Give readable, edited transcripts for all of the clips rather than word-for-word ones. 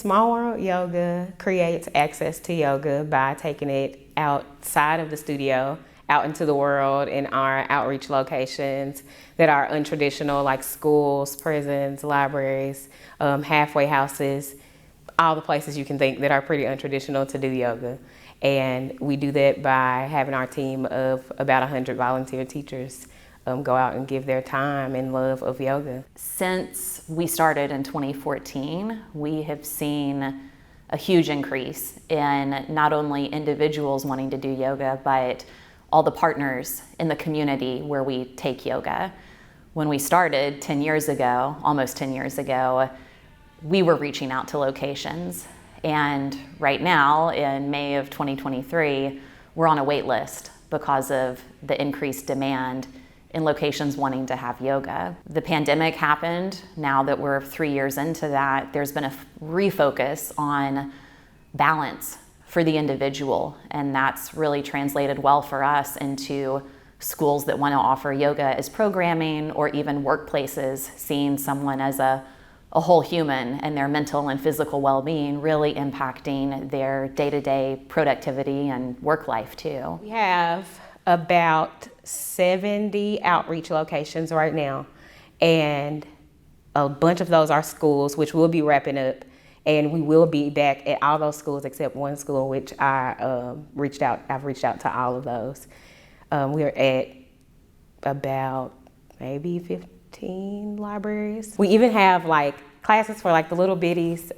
Small World Yoga creates access to yoga by taking it outside of the studio, out into the world in our outreach locations that are untraditional, like schools, prisons, libraries, halfway houses, all the places you can think that are pretty untraditional to do yoga. And we do that by having our team of about 100 volunteer teachers go out and give their time and love of yoga. Since we started in 2014, we have seen a huge increase in not only individuals wanting to do yoga, but all the partners in the community where we take yoga. When we started 10 years ago, almost 10 years ago, we were reaching out to locations. And right now, in May of 2023, we're on a wait list because of the increased demand in locations wanting to have yoga. The pandemic happened. Now that we're 3 years into that, there's been a refocus on balance for the individual, and that's really translated well for us into schools that want to offer yoga as programming, or even workplaces seeing someone as a whole human and their mental and physical well-being really impacting their day-to-day productivity and work life too. We have about 70 outreach locations right now, and a bunch of those are schools, which we'll be wrapping up, and we will be back at all those schools except one school, which I've reached out to all of those. We're at about maybe 15 libraries. We even have like classes for like the little bitties,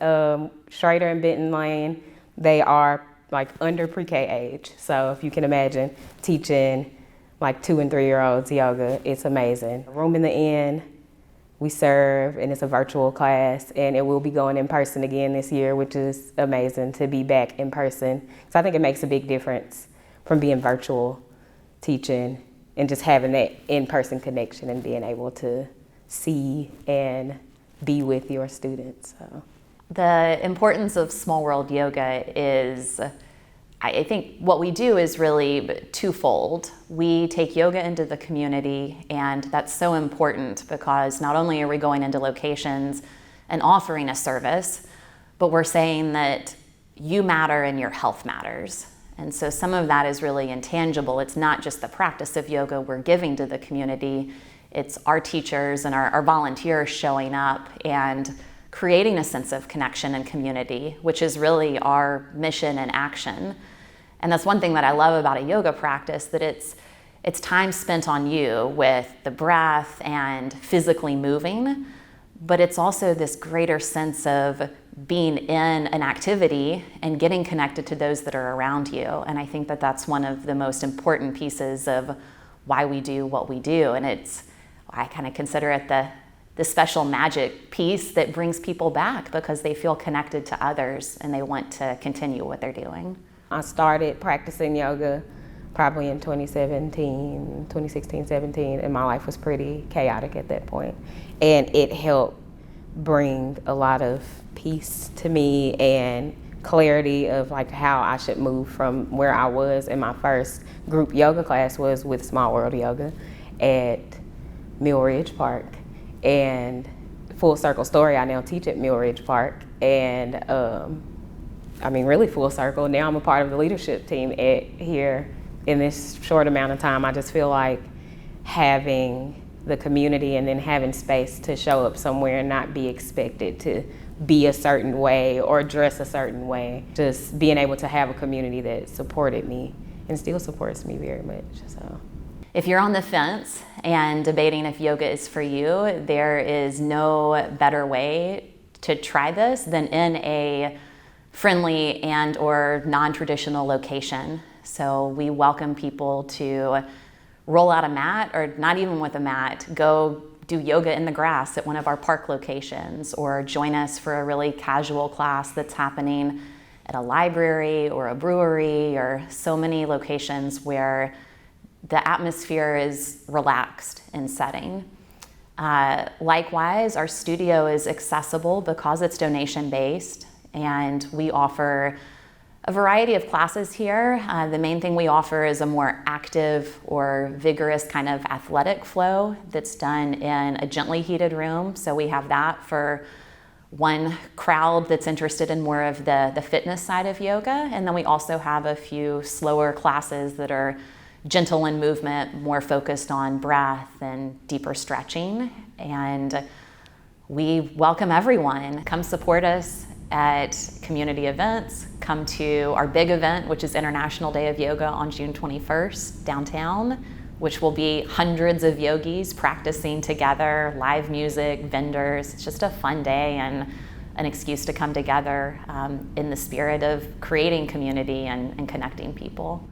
Schrader and Benton Lane. They are like under pre-K age. So if you can imagine teaching like 2 and 3 year olds yoga, it's amazing. Room in the Inn, we serve, and it's a virtual class, and it will be going in person again this year, which is amazing to be back in person. So I think it makes a big difference from being virtual teaching and just having that in-person connection and being able to see and be with your students. So. The importance of Small World Yoga is, I think what we do is really twofold. We take yoga into the community, and that's so important because not only are we going into locations and offering a service, but we're saying that you matter and your health matters. And so some of that is really intangible. It's not just the practice of yoga we're giving to the community, it's our teachers and our volunteers showing up and creating a sense of connection and community, which is really our mission and action. And that's one thing that I love about a yoga practice, that it's time spent on you with the breath and physically moving, but it's also this greater sense of being in an activity and getting connected to those that are around you. And I think that that's one of the most important pieces of why we do what we do. And I kind of consider it the special magic piece that brings people back because they feel connected to others and they want to continue what they're doing. I started practicing yoga probably in 2016, 17, and my life was pretty chaotic at that point. And it helped bring a lot of peace to me and clarity of like how I should move from where I was. In my first group yoga class was with Small World Yoga at Mill Ridge Park. And full circle story, I now teach at Mill Ridge Park. And really full circle, now I'm a part of the leadership team here. In this short amount of time, I just feel like having the community and then having space to show up somewhere and not be expected to be a certain way or dress a certain way. Just being able to have a community that supported me and still supports me very much. So, if you're on the fence and debating if yoga is for you, there is no better way to try this than in a friendly and or non-traditional location. So we welcome people to roll out a mat, or not even with a mat, go do yoga in the grass at one of our park locations, or join us for a really casual class that's happening at a library or a brewery, or so many locations where the atmosphere is relaxed in setting. Likewise, our studio is accessible because it's donation-based, and we offer a variety of classes here. The main thing we offer is a more active or vigorous kind of athletic flow that's done in a gently heated room. So we have that for one crowd that's interested in more of the fitness side of yoga. And then we also have a few slower classes that are gentle in movement, more focused on breath and deeper stretching. And we welcome everyone. Come support us at community events. Come to our big event, which is International Day of Yoga on June 21st downtown, which will be hundreds of yogis practicing together, live music, vendors. It's just a fun day and an excuse to come together in the spirit of creating community and connecting people.